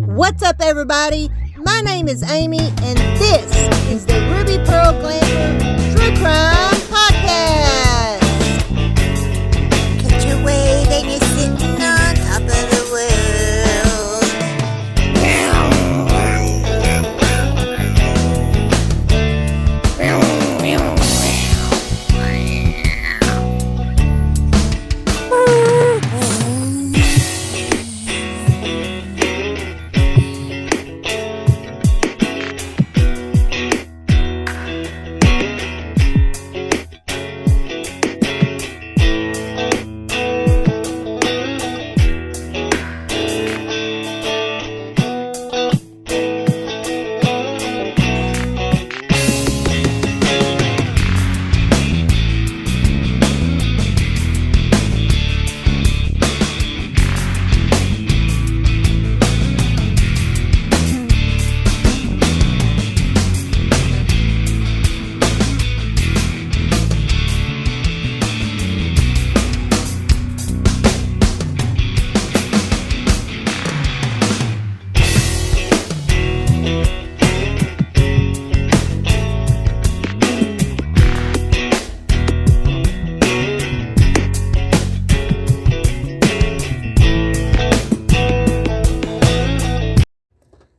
What's up, everybody? My name is Amy, and this is the Ruby Pearl Glamper True Crime Podcast. Catch your wave and you're sitting on top of the world.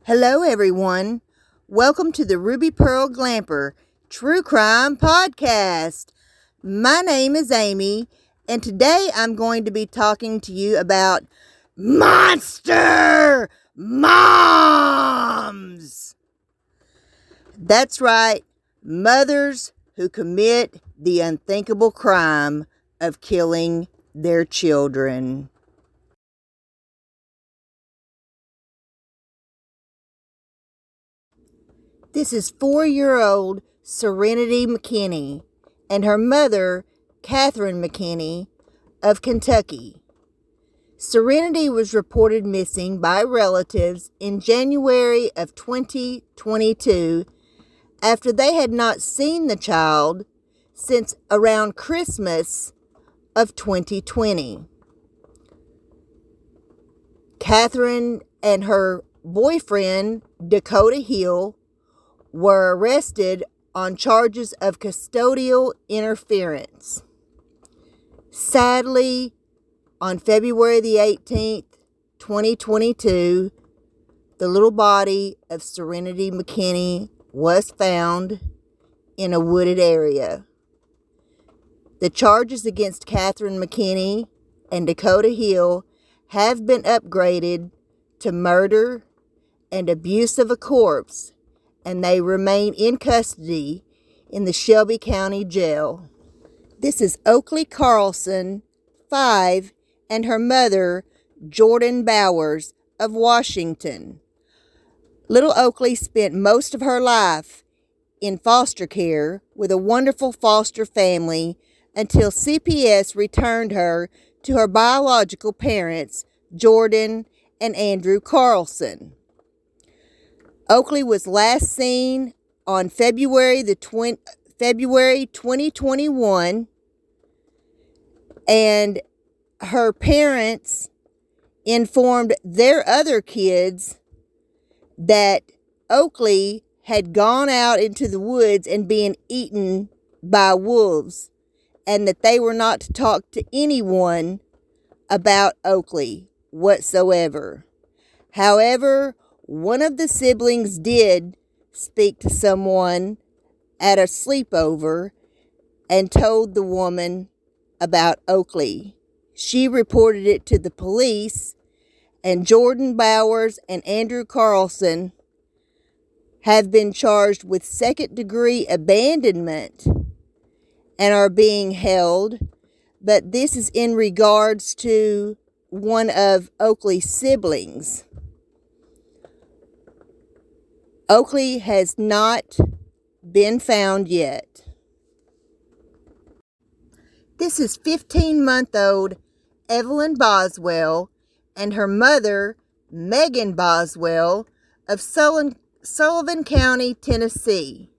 Hello, everyone. Welcome to the Ruby Pearl Glamper True Crime Podcast. My name is Amy, and today I'm going to be talking to you about monster moms. That's right, mothers who commit the unthinkable crime of killing their children. This is 4-year-old Serenity McKinney and her mother, Catherine McKinney, of Kentucky. Serenity was reported missing by relatives in January of 2022 after they had not seen the child since around Christmas of 2020. Catherine and her boyfriend, Dakota Hill, were arrested on charges of custodial interference. Sadly, on February the 18th, 2022, the little body of Serenity McKinney was found in a wooded area. The charges against Catherine McKinney and Dakota Hill have been upgraded to murder and abuse of a corpse, and they remain in custody in the Shelby County Jail. This is Oakley Carlson, 5, and her mother, Jordan Bowers, of Washington. Little Oakley spent most of her life in foster care with a wonderful foster family until CPS returned her to her biological parents, Jordan and Andrew Carlson. Oakley was last seen on February 2021, and her parents informed their other kids that Oakley had gone out into the woods and been eaten by wolves, and that they were not to talk to anyone about Oakley whatsoever. However, one of the siblings did speak to someone at a sleepover and told the woman about Oakley. She reported it to the police, and Jordan Bowers and Andrew Carlson have been charged with second-degree abandonment and are being held, but this is in regards to one of Oakley's siblings. Oakley has not been found yet. This is 15-month-old Evelyn Boswell and her mother, Megan Boswell, of Sullivan County, Tennessee.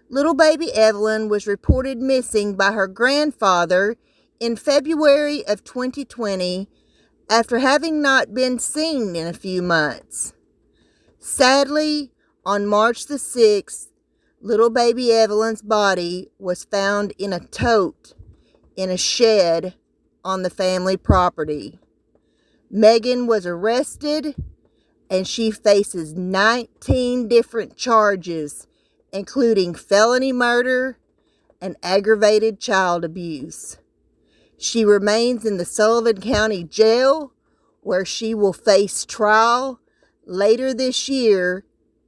Little baby Evelyn was reported missing by her grandfather in February of 2020 after having not been seen in a few months. Sadly, on March the 6th, little baby Evelyn's body was found in a tote in a shed on the family property. Megan was arrested, and she faces 19 different charges, including felony murder and aggravated child abuse. She remains in the Sullivan County Jail, where she will face trial later this year,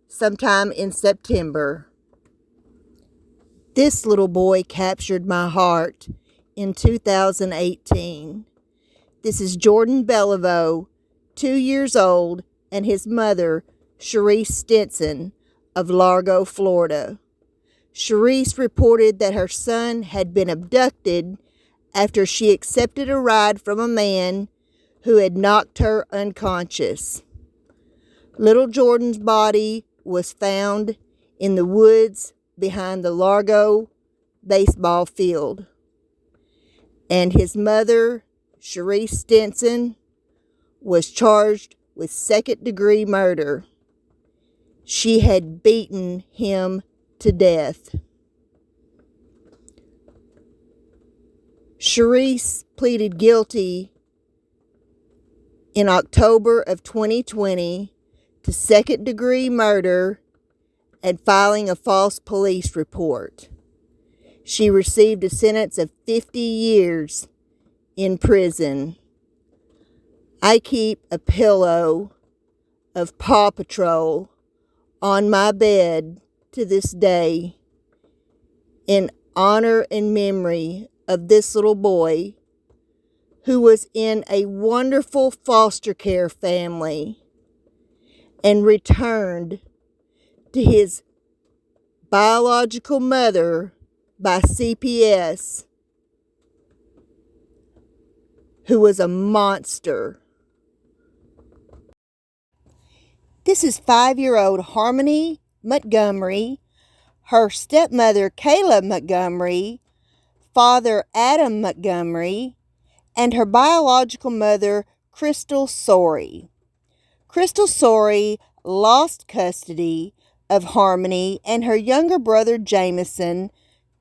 sometime in September. This little boy captured my heart in 2018. This is Jordan BELLIVEAU, 2 years old, and his mother, CHARISESTINSON, of Largo, Florida. Charise reported that her son had been abducted after she accepted a ride from a man who had knocked her unconscious. Little Jordan's body was found in the woods behind the Largo baseball field, and his mother, CHARISESTINSON, was charged with second-degree murder. She had beaten him to death. Charise pleaded guilty in October of 2020 to second-degree murder and filing a false police report. She received a sentence of 50 years in prison. I keep a pillow of Paw Patrol on my bed to this day in honor and memory of this little boy who was in a wonderful foster care family and returned to his biological mother by CPS, who was a monster. This is 5-year-old Harmony Montgomery, her stepmother Kayla Montgomery, father Adam Montgomery, and her biological mother Crystal Sorey. Crystal Sorey lost custody of Harmony and her younger brother Jameson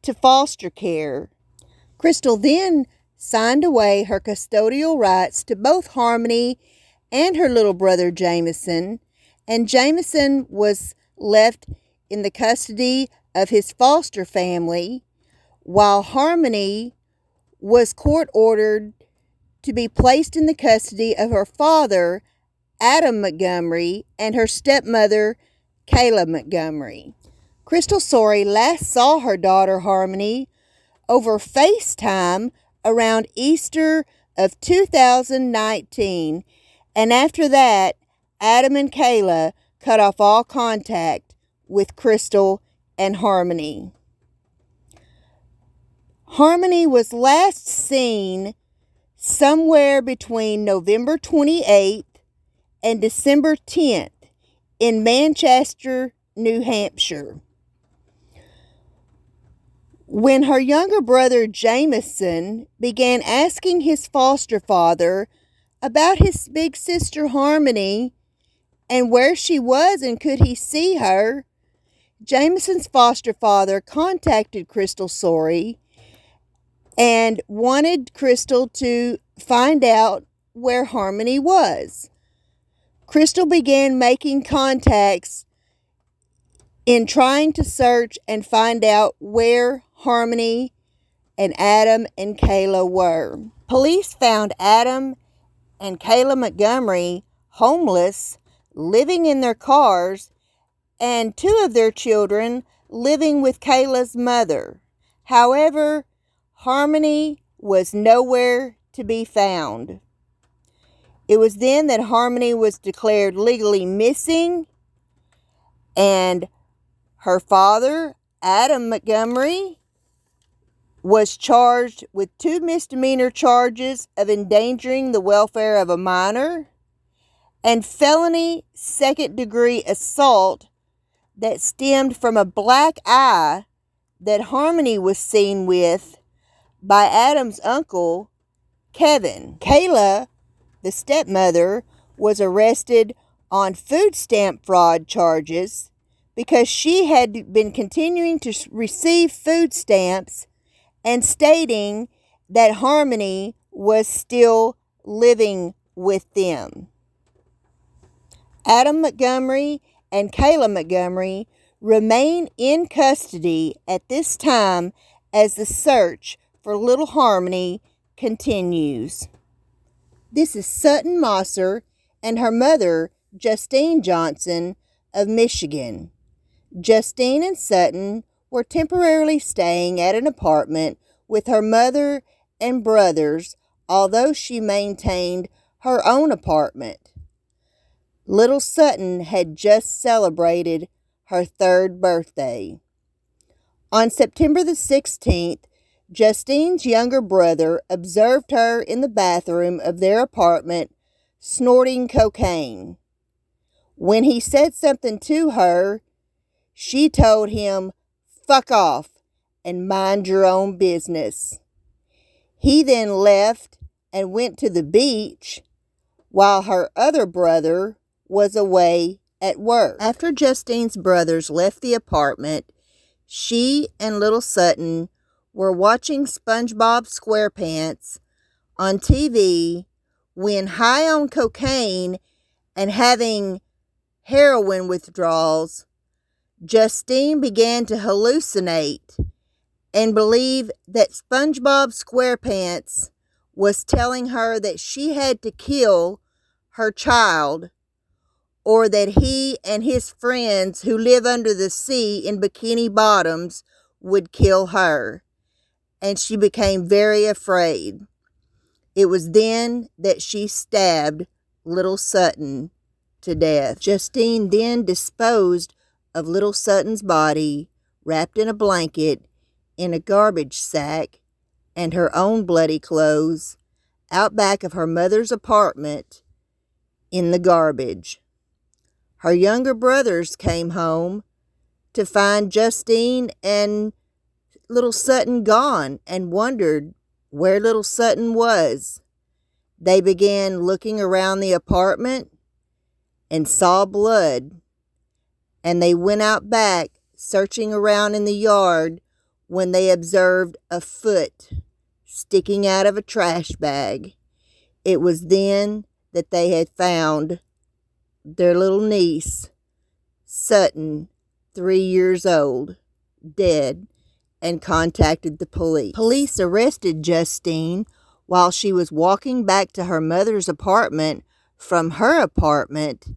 to foster care. Crystal then signed away her custodial rights to both Harmony and her little brother Jameson, and Jameson was left in the custody of his foster family, while Harmony was court-ordered to be placed in the custody of her father, Adam Montgomery, and her stepmother, Kayla Montgomery. Crystal Sorey last saw her daughter Harmony over FaceTime around Easter of 2019, and after that, Adam and Kayla cut off all contact with Crystal and Harmony. Harmony was last seen somewhere between November 28th and December 10th in Manchester, New Hampshire. When her younger brother Jameson began asking his foster father about his big sister Harmony and where she was and could he see her, Jameson's foster father contacted Crystal Sorey and wanted Crystal to find out where Harmony was. Crystal began making contacts in trying to search and find out where Harmony and Adam and Kayla were. Police found Adam and Kayla Montgomery homeless, living in their cars, and 2 of their children living with Kayla's mother. However, Harmony was nowhere to be found. It was then that Harmony was declared legally missing, and her father, Adam Montgomery, was charged with 2 misdemeanor charges of endangering the welfare of a minor and felony second-degree assault that stemmed from a black eye that Harmony was seen with by Adam's uncle, Kevin. Kayla, the stepmother, was arrested on food stamp fraud charges because she had been continuing to receive food stamps and stating that Harmony was still living with them. Adam Montgomery and Kayla Montgomery remain in custody at this time as the search for little Harmony continues. This is Sutton Mosser and her mother, Justine Johnson of Michigan. Justine and Sutton were temporarily staying at an apartment with her mother and brothers, although she maintained her own apartment. Little Sutton had just celebrated her 3rd birthday. On September the 16th, Justine's younger brother observed her in the bathroom of their apartment snorting cocaine. When he said something to her, she told him, "Fuck off and mind your own business." He then left and went to the beach while her other brother was away at work. After Justine's brothers left the apartment, she and little Sutton were watching SpongeBob SquarePants on TV when, high on cocaine and having heroin withdrawals, Justine began to hallucinate and believe that SpongeBob SquarePants was telling her that she had to kill her child, or that he and his friends who live under the sea in Bikini Bottoms would kill her, and she became very afraid. It was then that she stabbed little Sutton to death. Justine then disposed of little Sutton's body, wrapped in a blanket, in a garbage sack, and her own bloody clothes out back of her mother's apartment in the garbage. Her younger brothers came home to find Justine and little Sutton gone and wondered where little Sutton was. They began looking around the apartment and saw blood, and they went out back searching around in the yard when they observed a foot sticking out of a trash bag. It was then that they had found their little niece, Sutton, 3 years old, dead, and contacted the police. Police arrested Justine while she was walking back to her mother's apartment from her apartment,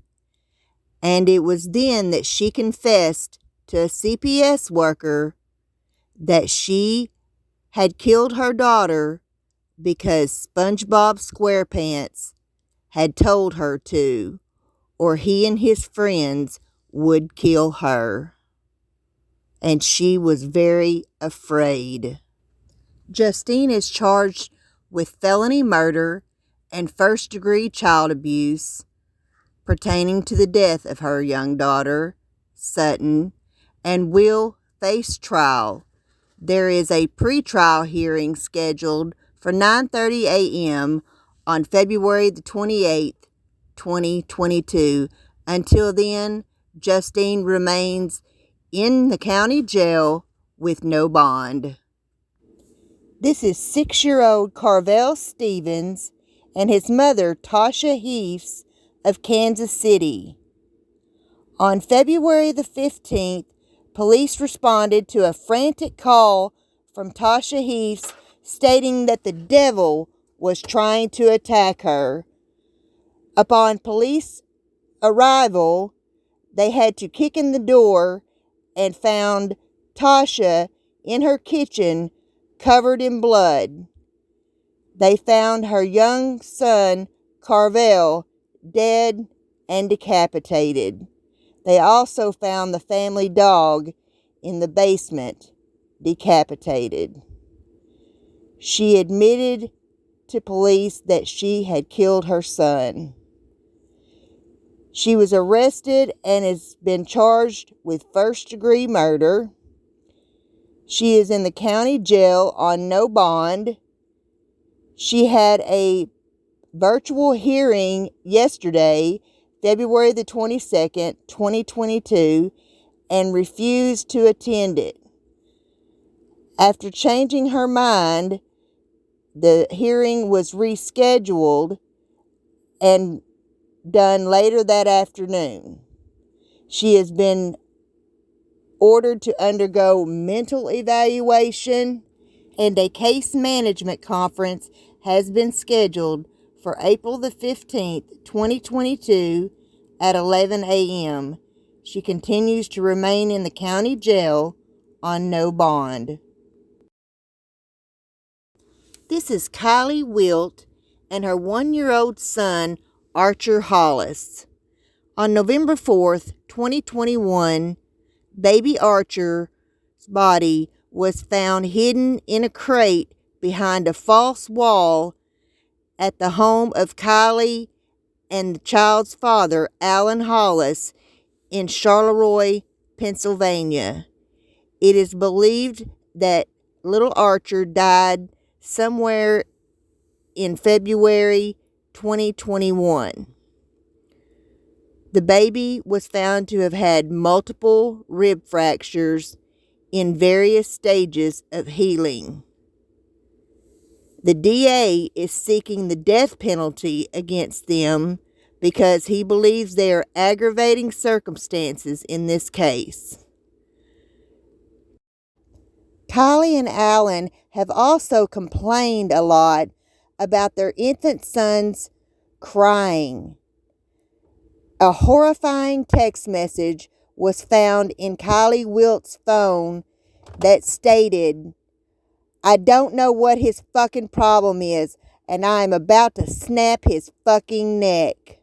and it was then that she confessed to a CPS worker that she had killed her daughter because SpongeBob SquarePants had told her to, or he and his friends would kill her. And she was very afraid. Justine is charged with felony murder and first-degree child abuse pertaining to the death of her young daughter, Sutton, and will face trial. There is a pretrial hearing scheduled for 9:30 a.m. on February the 28th, 2022. Until then, Justine remains in the county jail with no bond. This is 6-year-old Carvel Stevens and his mother, Tasha Heaths of Kansas City. On February the 15th, police responded to a frantic call from Tasha Heaths stating that the devil was trying to attack her. Upon police arrival, they had to kick in the door and found Tasha in her kitchen covered in blood. They found her young son, Carvel, dead and decapitated. They also found the family dog in the basement, decapitated. She admitted to police that she had killed her son. She was arrested and has been charged with first-degree murder. She is in the county jail on no bond. She had a virtual hearing yesterday, February the 22nd, 2022, and refused to attend it. After changing her mind, the hearing was rescheduled and done later that afternoon. She has been ordered to undergo mental evaluation, and a case management conference has been scheduled for April the 15th, 2022 at 11 a.m. She continues to remain in the county jail on no bond. This is Kylie WILT and her 1-year-old son, Archer HOLLIS. On November 4th, 2021, baby Archer's body was found hidden in a crate behind a false wall at the home of Caylee and the child's father, Alan HOLLIS, in Charleroi, Pennsylvania. It is believed that little Archer died somewhere in February 2021. The baby was found to have had multiple rib fractures in various stages of healing. The DA is seeking the death penalty against them because he believes there are aggravating circumstances in this case. Kylie and Alan have also complained a lot about their infant son's crying. A horrifying text message was found in Kylie WILT's phone that stated, "I don't know what his fucking problem is, and I am about to snap his fucking neck."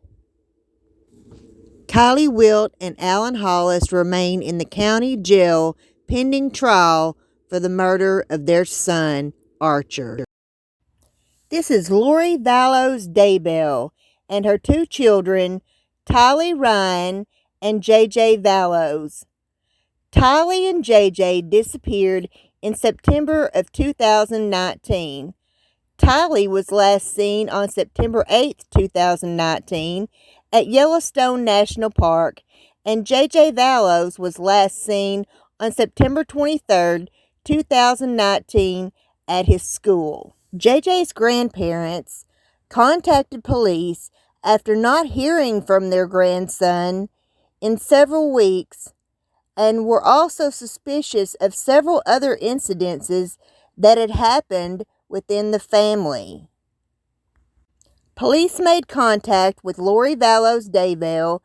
Kylie WILT and Alan HOLLIS remain in the county jail pending trial for the murder of their son, Archer. This is Lori VALLOWS DAYBELL and her 2 children, TYLEE Ryan and JJ VALLOWS. TYLEE and JJ disappeared in September of 2019. TYLEE was last seen on September 8, 2019 at Yellowstone National Park, and JJ VALLOWS was last seen on September 23, 2019 at his school. JJ's grandparents contacted police after not hearing from their grandson in several weeks and were also suspicious of several other incidences that had happened within the family. Police made contact with Lori VALLOWS DAYBELL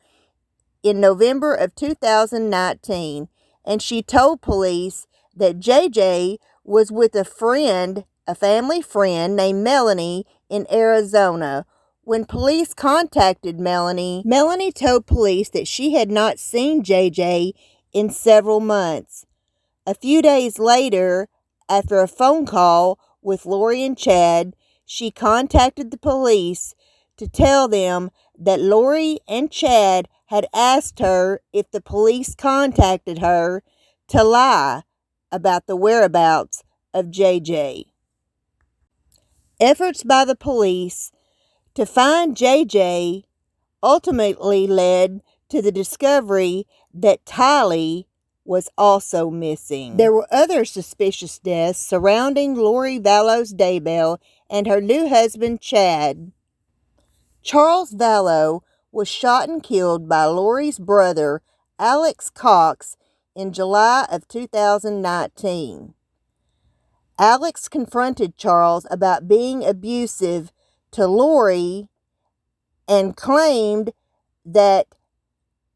in November of 2019, and she told police that JJ was with a family friend named Melanie in Arizona. When police contacted Melanie told police that she had not seen JJ in several months. A few days later, after a phone call with Lori and Chad, she contacted the police to tell them that Lori and Chad had asked her if the police contacted her to lie about the whereabouts of JJ. Efforts by the police to find JJ ultimately led to the discovery that TYLEE was also missing. There were other suspicious deaths surrounding Lori VALLOWS DAYBELL and her new husband, Chad. Charles Vallow was shot and killed by Lori's brother, Alex Cox, in July of 2019. Alex confronted Charles about being abusive to Lori and claimed that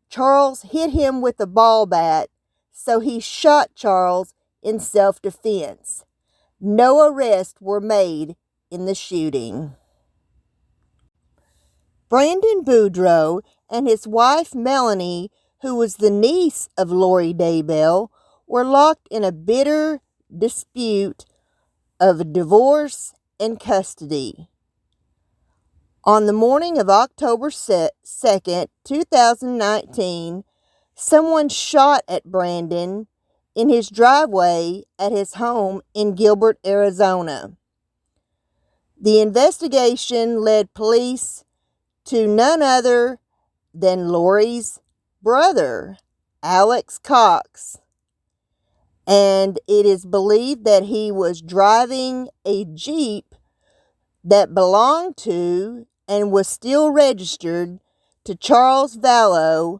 Charles hit him with a ball bat, so he shot Charles in self-defense. No arrests were made in the shooting. Brandon Boudreaux and his wife Melanie, who was the niece of Lori Daybell, were locked in a bitter dispute of divorce and custody. On the morning of October 2nd, 2019, someone shot at Brandon in his driveway at his home in Gilbert, Arizona. The investigation led police to none other than Lori's brother, Alex Cox. And it is believed that he was driving a Jeep that belonged to and was still registered to Charles Vallow,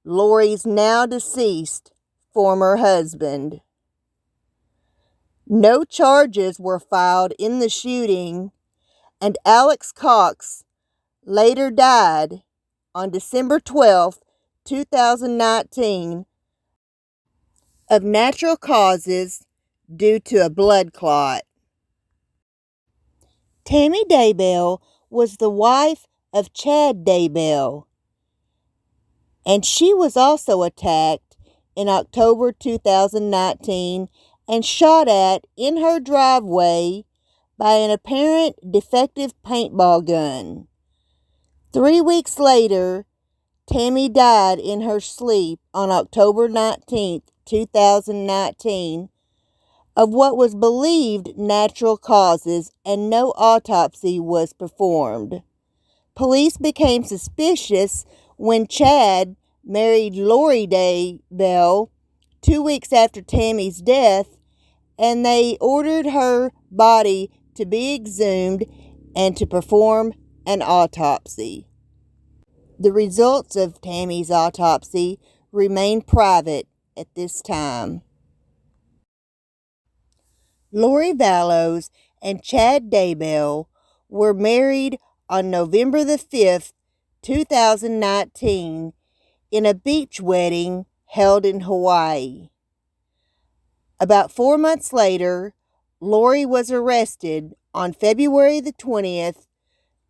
Lori's now deceased former husband. No charges were filed in the shooting, and Alex Cox later died on December 12, 2019, of natural causes due to a blood clot. Tammy Daybell was the wife of Chad Daybell, and she was also attacked in October 2019 and shot at in her driveway by an apparent defective paintball gun. 3 weeks later, Tammy died in her sleep on October 19, 2019, of what was believed natural causes, and no autopsy was performed. Police became suspicious when Chad married Lori Daybell 2 weeks after Tammy's death, and they ordered her body to be exhumed and to perform an autopsy. The results of Tammy's autopsy remain private at this time. Lori Vallows and Chad Daybell were married on November the 5th, 2019, in a beach wedding held in Hawaii. About 4 months later, Lori was arrested on February the 20th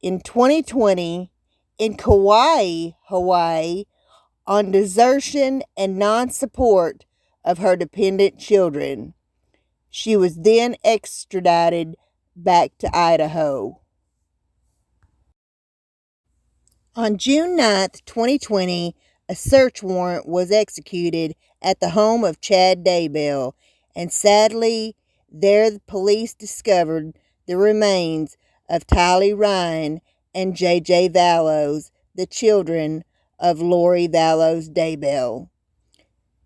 in 2020 in Kauai, Hawaii, on desertion and non-support of her dependent children. She was then extradited back to Idaho. On June 9th, 2020, a search warrant was executed at the home of Chad Daybell, and sadly, there the police discovered the remains of TYLEE Ryan and JJ Vallows, the children of Lori Vallows Daybell.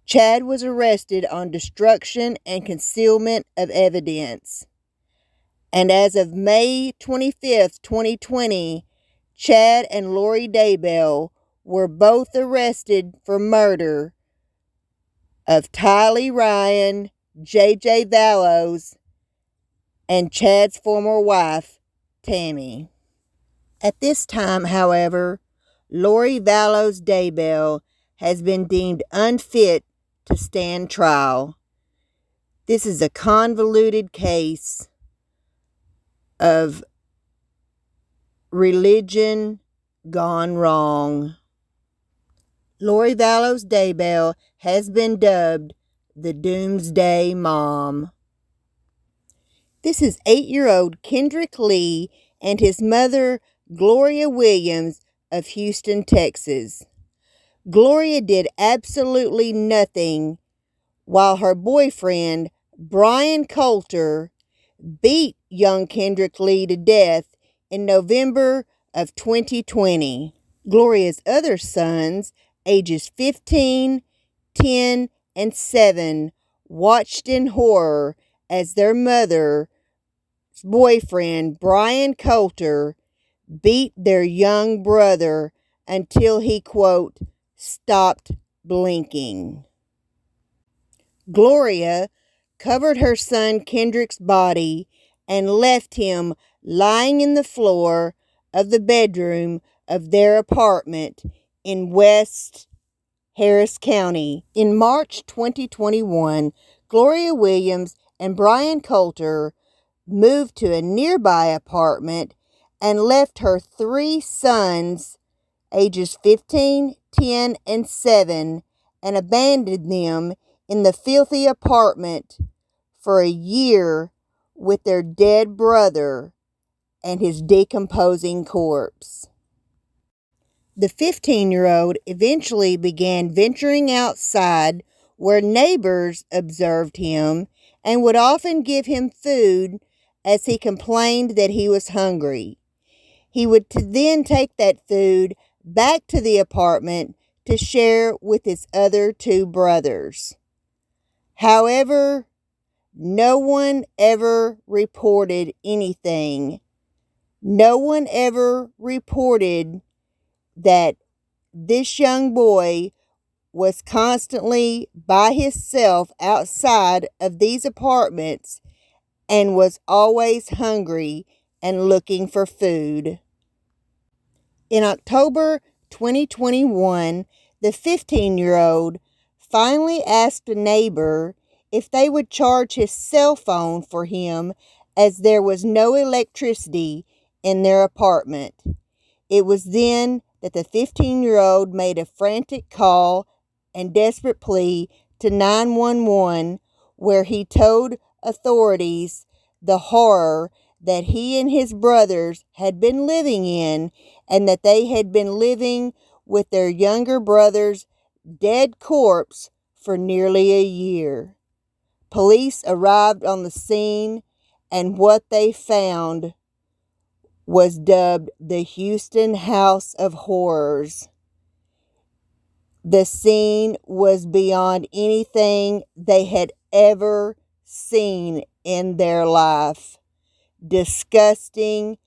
Chad was arrested on destruction and concealment of evidence. And as of May 25th, 2020, Chad and Lori Daybell were both arrested for murder of TYLEE Ryan, JJ Vallows, and Chad's former wife, Tammy. At this time, however, Lori Vallows Daybell has been deemed unfit to stand trial. This is a convoluted case of religion gone wrong. Lori Vallows Daybell has been dubbed the Doomsday Mom. This is 8-year-old Kendrick Lee and his mother, Gloria Williams of Houston, Texas. Gloria did absolutely nothing while her boyfriend, Brian Coulter, beat young Kendrick Lee to death in November of 2020. Gloria's other sons, ages 15, 10, and 7, watched in horror as their mother's boyfriend, Brian Coulter, beat their young brother until he, quote, stopped blinking. Gloria covered her son Kendrick's body and left him lying in the floor of the bedroom of their apartment in West Harris County. In March 2021, Gloria Williams and Brian Coulter moved to a nearby apartment and left her 3 sons, ages 15, 10, and 7, and abandoned them in the filthy apartment for a year with their dead brother and his decomposing corpse. The 15-year-old eventually began venturing outside where neighbors observed him and would often give him food as he complained that he was hungry. He would then take that food back to the apartment to share with his other two brothers. However, no one ever reported anything. No one ever reported that this young boy was constantly by himself outside of these apartments and was always hungry and looking for food. In October 2021, the 15-year-old finally asked a neighbor if they would charge his cell phone for him as there was no electricity in their apartment. It was then that the 15-year-old made a frantic call and desperate plea to 911, where he told authorities the horror that he and his brothers had been living in, and that they had been living with their younger brother's dead corpse for nearly a year. Police arrived on the scene, and what they found was dubbed the Houston House of Horrors. The scene was beyond anything they had ever seen in their life. Disgusting,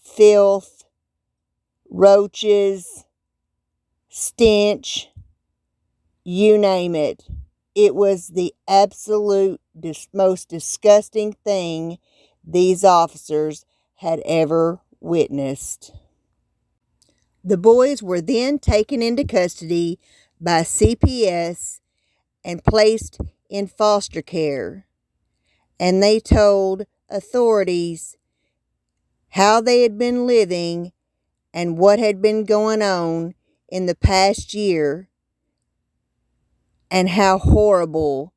filth, roaches, stench, you name it. It was the absolute most disgusting thing these officers had ever witnessed. The boys were then taken into custody by CPS and placed in foster care, and they told authorities how they had been living and what had been going on in the past year and how horrible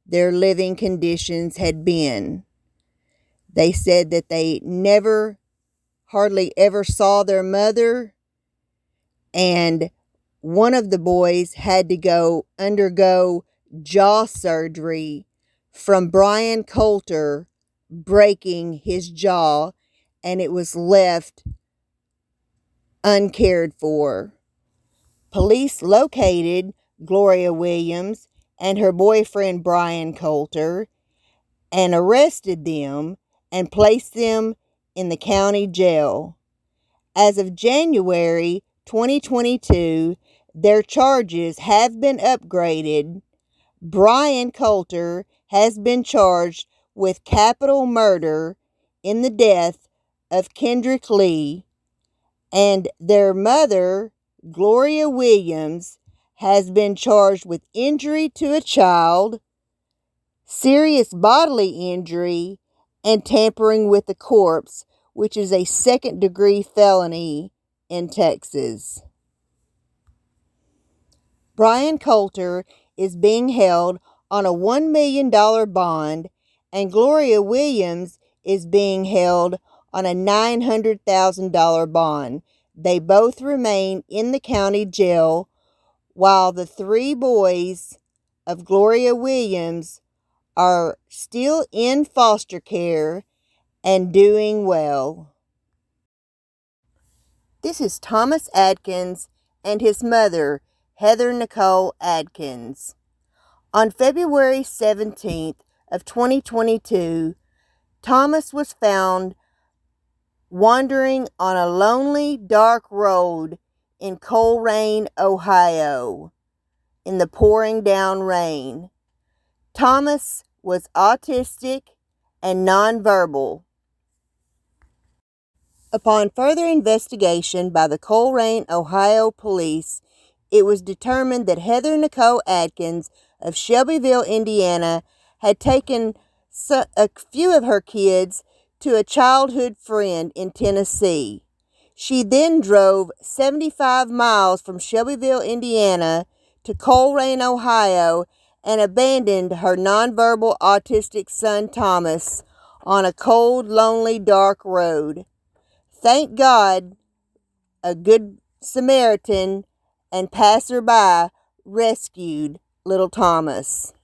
their living conditions had been. They said that they hardly ever saw their mother, and one of the boys had to undergo jaw surgery from Brian Coulter breaking his jaw, and it was left uncared for. Police located Gloria Williams and her boyfriend Brian Coulter and arrested them and placed them in the county jail. As of January 2022, their charges have been upgraded. Brian Coulter has been charged with capital murder in the death of Kendrick Lee, and their mother, Gloria Williams, has been charged with injury to a child, serious bodily injury, and tampering with a corpse, which is a second-degree felony in Texas. Brian Coulter is being held on a $1 million bond, and Gloria Williams is being held on a $900,000 bond. They both remain in the county jail, while the three boys of Gloria Williams are still in foster care and doing well. This is Thomas Adkins and his mother, Heather Nicole Adkins. On February 17th of 2022, Thomas was found wandering on a lonely, dark road in Coleraine, Ohio, in the pouring down rain. Thomas was autistic and nonverbal. Upon further investigation by the Coleraine, Ohio police, it was determined that Heather Nicole Adkins of Shelbyville, Indiana, had taken a few of her kids to a childhood friend in Tennessee. She then drove 75 miles from Shelbyville, Indiana to Coleraine, Ohio, and abandoned her nonverbal autistic son Thomas on a cold, lonely, dark road. Thank God a good Samaritan and passerby rescued little Thomas.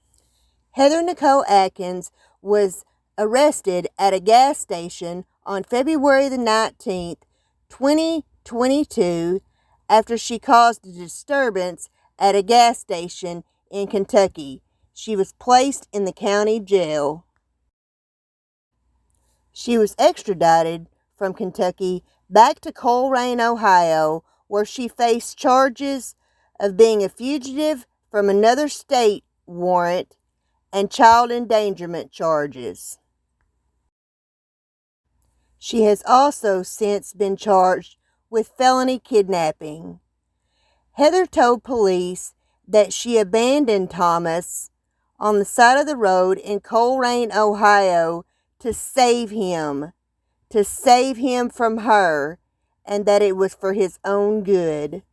Heather Nicole Adkins was arrested at a gas station on February the 19th, 2022, after she caused a disturbance at a gas station in Kentucky. She was placed in the county jail. She was extradited from Kentucky back to Coleraine, Ohio, where she faced charges of being a fugitive from another state warrant and child endangerment charges. She has also since been charged with felony kidnapping. Heather told police that she abandoned Thomas on the side of the road in Coleraine, Ohio, to save him from her, and that it was for his own good.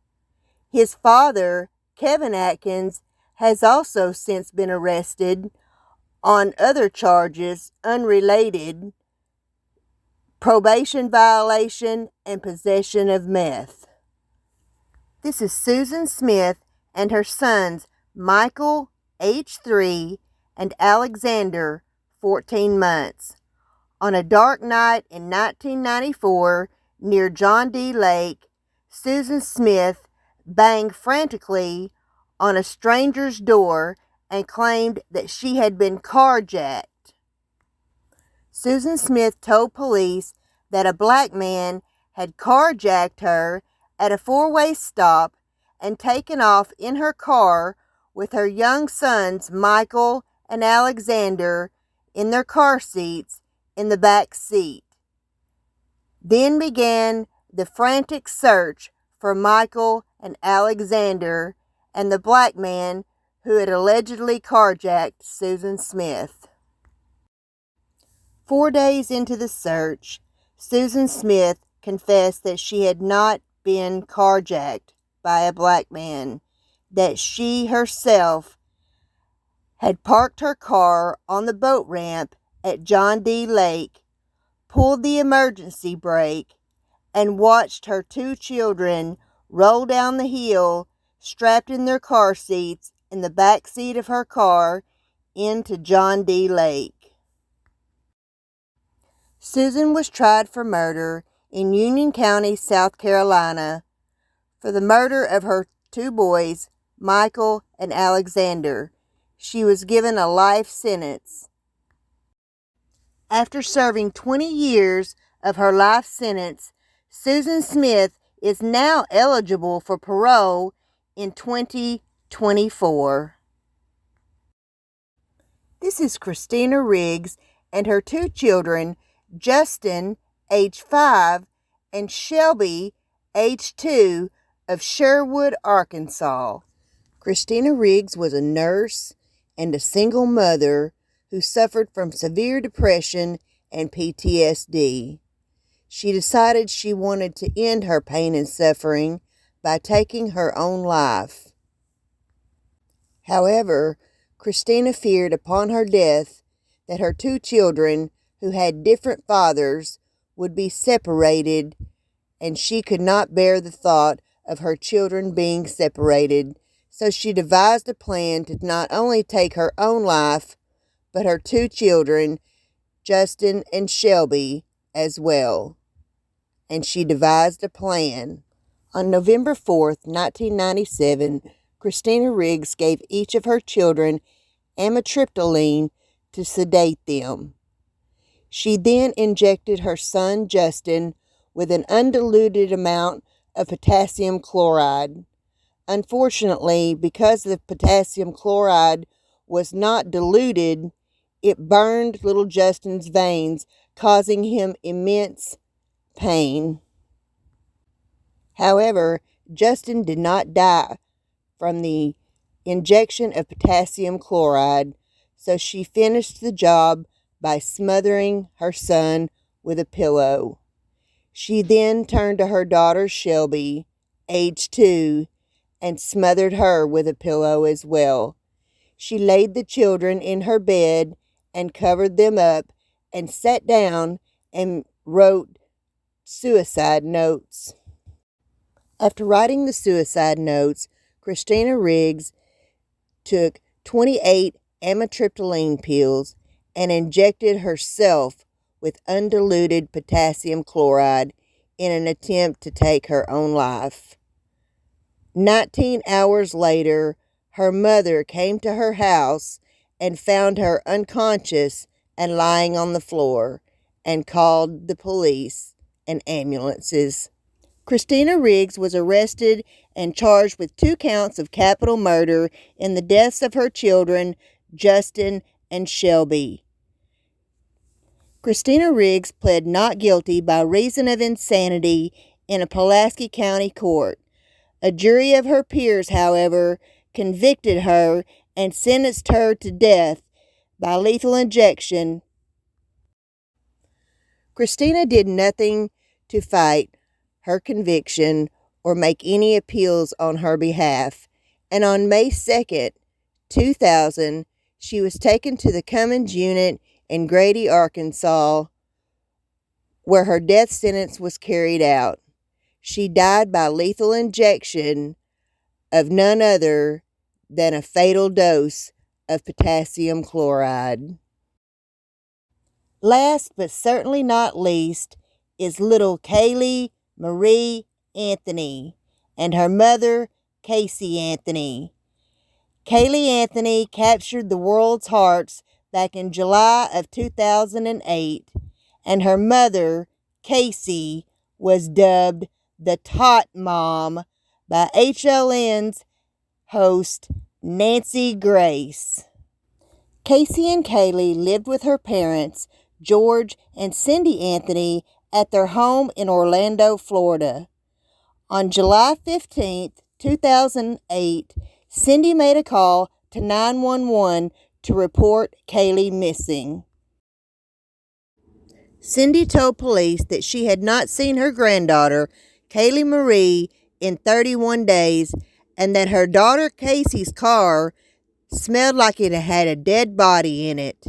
His father, Kevin Adkins, has also since been arrested on other charges unrelated: probation violation and possession of meth. This is Susan Smith and her sons Michael, age 3, and Alexander, 14 months. On a dark night in 1994 near John D. Lake, Susan Smith banged frantically on a stranger's door and claimed that she had been carjacked. Susan Smith told police that a black man had carjacked her at a four-way stop and taken off in her car with her young sons Michael and Alexander in their car seats in the back seat. Then began the frantic search for Michael and Alexander and the black man who had allegedly carjacked Susan Smith. 4 days into the search, Susan Smith confessed that she had not been carjacked by a black man, that she herself had parked her car on the boat ramp at John D. Lake, pulled the emergency brake, and watched her 2 children roll down the hill strapped in their car seats in the back seat of her car into John D. Lake. Susan was tried for murder in Union County, South Carolina, for the murder of her 2 boys, Michael and Alexander. She was given a life sentence. After serving 20 years of her life sentence, Susan Smith is now eligible for parole in 2024. This is Christina Riggs and her 2 children, Justine, age 5, and Shelby, age 2, of Sherwood, Arkansas. Christina Riggs was a nurse and a single mother who suffered from severe depression and PTSD. She decided she wanted to end her pain and suffering by taking her own life. However, Christina feared upon her death that her 2 children, who had different fathers, would be separated, and she could not bear the thought of her children being separated, so she devised a plan to not only take her own life, but her 2 children, Justine and Shelby, as well. And she devised a plan. On November 4th, 1997, Christina Riggs gave each of her children amitriptyline to sedate them. She then injected her son Justine with an undiluted amount of potassium chloride. Unfortunately, because the potassium chloride was not diluted, it burned little Justine's veins, causing him immense pain. However, Justine did not die from the injection of potassium chloride, so she finished the job by smothering her son with a pillow. She then turned to her daughter Shelby, age 2, and smothered her with a pillow as well. She laid the children in her bed and covered them up and sat down and wrote suicide notes. After writing the suicide notes, Christina Riggs took 28 amitriptyline pills and injected herself with undiluted potassium chloride in an attempt to take her own life. 19 hours later, her mother came to her house and found her unconscious and lying on the floor, and called the police and ambulances. Christina Riggs was arrested and charged with 2 counts of capital murder in the deaths of her children, Justine and Shelby. Christina Riggs pled not guilty by reason of insanity in a Pulaski County court. A jury of her peers, however, convicted her and sentenced her to death by lethal injection. Christina did nothing to fight her conviction or make any appeals on her behalf, and on May 2nd, 2000, she was taken to the Cummins unit in Grady, Arkansas, where her death sentence was carried out. She died by lethal injection of none other than a fatal dose of potassium chloride. Last but certainly not least is little Caylee Marie Anthony and her mother, Casey Anthony. Caylee Anthony captured the world's hearts back in July of 2008, and her mother, Casey, was dubbed the Tot Mom by HLN's host, Nancy Grace. Casey and Caylee lived with her parents, George and Cindy Anthony, at their home in Orlando, Florida. On July 15, 2008, Cindy made a call to 911 to report Caylee missing. Cindy told police that she had not seen her granddaughter, Caylee Marie, in 31 days, and that her daughter Casey's car smelled like it had a dead body in it.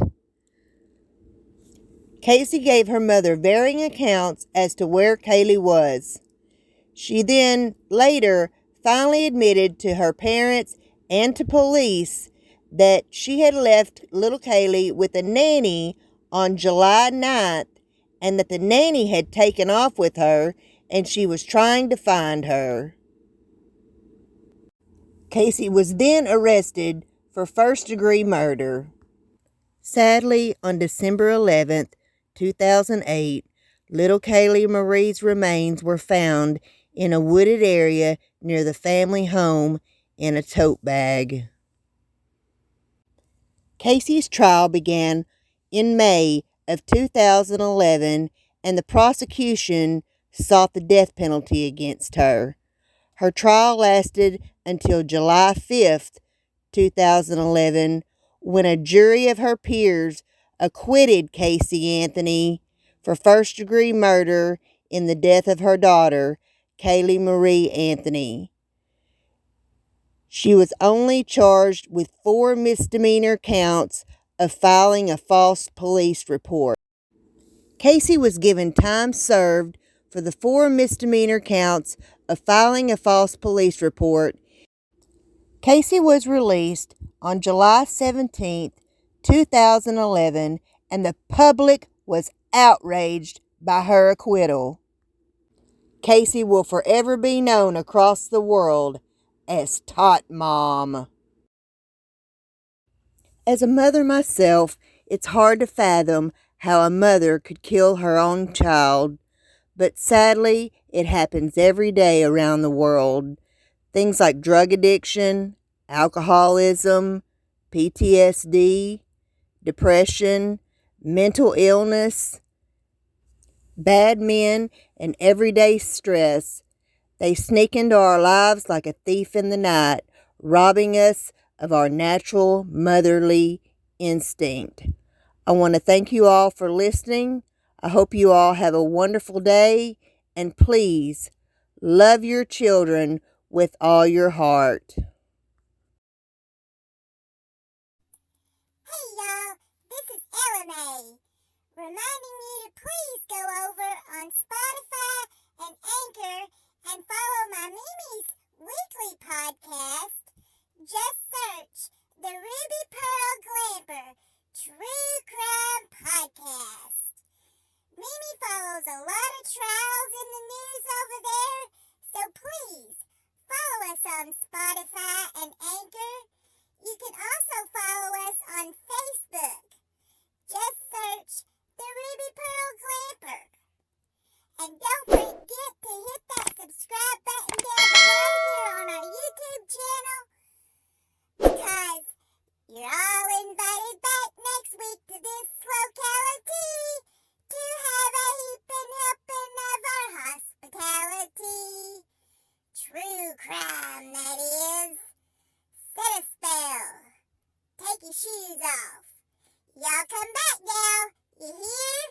Casey gave her mother varying accounts as to where Caylee was. She then, later, finally admitted to her parents and to police that she had left little Caylee with a nanny on July 9th, and that the nanny had taken off with her and she was trying to find her. Casey was then arrested for first-degree murder. Sadly, on December 11th, 2008, little Caylee Marie's remains were found in a wooded area near the family home in a tote bag. Casey's trial began in May of 2011, and the prosecution sought the death penalty against her. Her trial lasted until July 5th, 2011, when a jury of her peers acquitted Casey Anthony for first-degree murder in the death of her daughter, Caylee Marie Anthony. She was only charged with 4 misdemeanor counts of filing a false police report. Casey was given time served for the 4 misdemeanor counts of filing a false police report. Casey was released on July 17, 2011, and the public was outraged by her acquittal. Casey will forever be known across the world as Tot Mom. As a mother myself, it's hard to fathom how a mother could kill her own child, but sadly, it happens every day around the world. Things like drug addiction, alcoholism, PTSD, depression, mental illness, bad men, and everyday stress. They sneak into our lives like a thief in the night, robbing us of our natural motherly instinct. I want to thank you all for listening. I hope you all have a wonderful day, and please love your children with all your heart. Hey y'all, this is Ella May, reminding you to please go over on Spotify and Anchor and follow my Mimi's weekly podcast. Just search the Ruby Pearl Glamper True Crime Podcast. Mimi follows a lot of trials in the news over there, so please follow us on your shoes off. Y'all come back now. You hear?